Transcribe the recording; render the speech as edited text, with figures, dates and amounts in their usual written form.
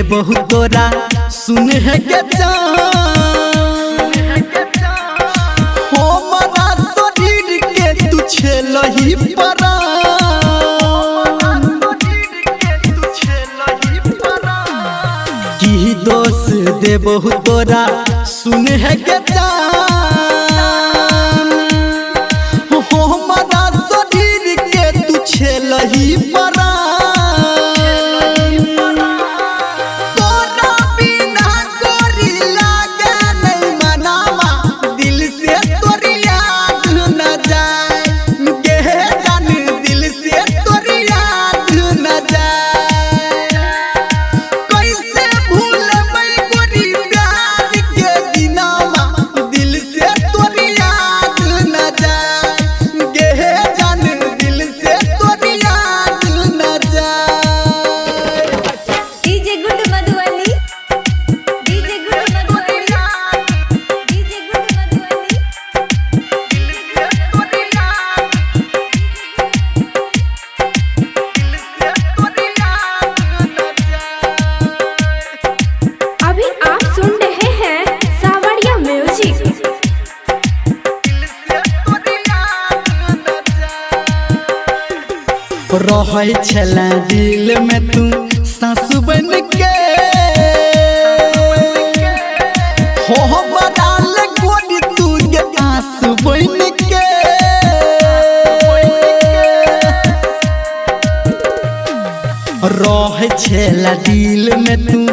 बहुत तोरा सुन है के हमारा शरीर के तू छेलही परा की दोष दे बहुत तोरा सुन है के हमारा शरीर के तू छेलही परा रहे छला दिल में तू सासु बन के हो बदाल गोदी तू के आंसू बन के रहे छला दिल में तू